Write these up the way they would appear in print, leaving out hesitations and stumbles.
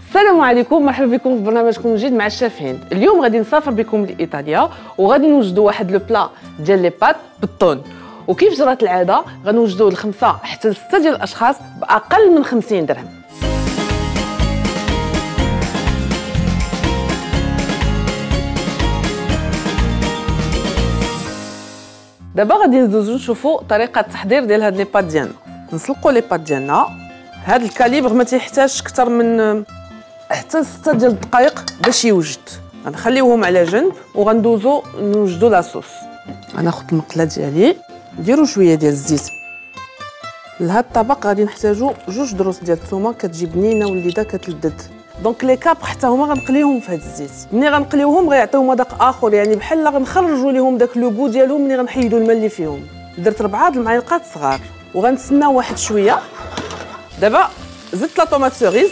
السلام عليكم، مرحبا بكم في برنامجكم الجديد مع الشيف هند. اليوم غادي نسافر بكم لايطاليا وغادي نوجدوا واحد لو بلا ديال لي بات بالطون. وكيف جرات العاده غنوجدوا لخمسه حتى لسته ديال الاشخاص باقل من 50 درهم. دابا غادي ندوزو نشوفوا طريقه التحضير ديال هاد لي بات ديالنا. نسلقوا لي بات ديالنا. هاد الكاليبر ما تيحتاجش اكثر من حتى 6 ديال الدقائق باش يوجد. غنخليوهم على جنب وغندوزو نوجدوا لاصوص. غناخذ المقله ديالي، نديرو شويه ديال الزيت. لهاد الطبق غادي نحتاجو 2 دروس ديال الثومه كتجي بنينه وليده كتلذذ. دونك لي كابر حتى هما غنقليهم في هاد الزيت. ملي غنقليوهم غيعطيو مذاق اخر، يعني بحال غنخرجوا ليهم داك لو بو ديالهم ملي غنحيدوا الماء اللي فيهم. درت 4 د المعالق صغار وغنتسناو واحد شويه. دابا زدت لا طوماط سوريز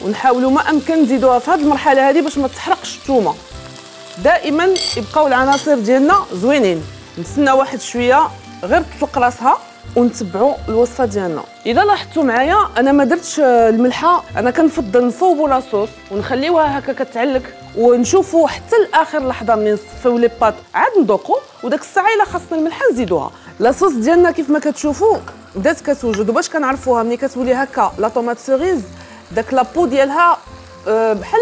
ونحاولوا ما امكن نزيدوها في هذه المرحله هذه باش ما تحرقش الثومه. دائما يبقاو العناصر ديالنا زوينين. نتسناو واحد شويه غير تطلق راسها ونتبعوا الوصفه ديالنا. اذا لاحظتوا معايا انا ما درتش الملحه، انا كنفضل نصوبوا لاصوص ونخليوها هكا كتعلك ونشوفوا حتى لاخر لحظه ملي نصفيو لي بات عاد نذوقوا، وداك الساعه الا خاصنا الملحه نزيدوها. لاصوص ديالنا كيف ما كتشوفوا بدات كتوجد، وباش كنعرفوها ملي كتولي هكا لا طوماط سوريز داك لابو ديالها بحال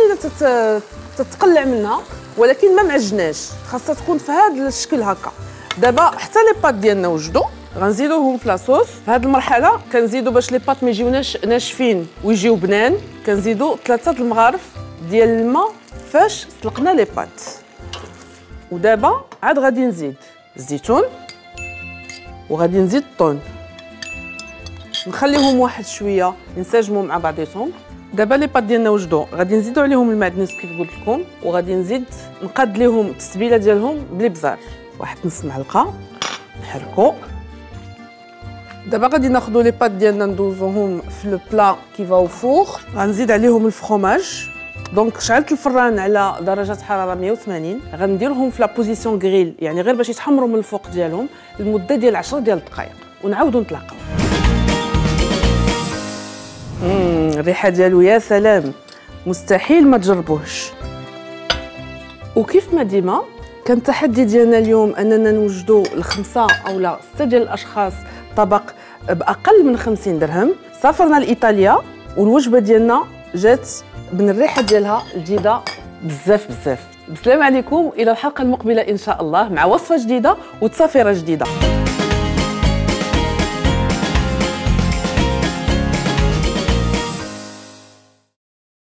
تتقلع منها ولكن ما معجناش، خاصها تكون في هذا الشكل هكا. دابا حتى لي بات ديالنا وجدوا، غنزيدوهم في لاصوص. في هذه المرحله كنزيدوا باش لي بات ما يجيوناش ناشفين ويجيو بنان، كنزيدوا 3 المغارف ديال الماء فاش سلقنا لي بات. ودابا عاد غادي نزيد الزيتون وغادي نزيد الطون، نخليهم واحد شويه ينسجموا مع بعضياتهم. دابا لي بات ديالنا وجدوا، غادي نزيدوا عليهم المعدنوس كيف قلت لكم، وغادي نزيد نقاد ليهم التتبيله ديالهم بالابزار، واحد نص معلقه نحركوا. دابا غادي ناخذوا لي بات ديالنا ندوزوهم في لو بلا كي فاو فور. غنزيد عليهم الفرomage. دونك شعلت الفران على درجه حراره 180. غنديرهم في لا بوزيسيون غريل، يعني غير باش يتحمروا من الفوق ديالهم لمده ديال 10 ديال الدقائق ونعاودوا نتلاقاو. الريحه ديالو يا سلام، مستحيل ما تجربوهش. وكيف ما ديما كان التحدي ديالنا اليوم اننا نوجدوا ل5 او لا 6 ديال الاشخاص طبق باقل من 50 درهم. سافرنا لايطاليا والوجبه ديالنا جات من الريحه ديالها جديده بزاف. بالسلام عليكم، الى الحلقه المقبله ان شاء الله مع وصفه جديده وتصافيره جديده.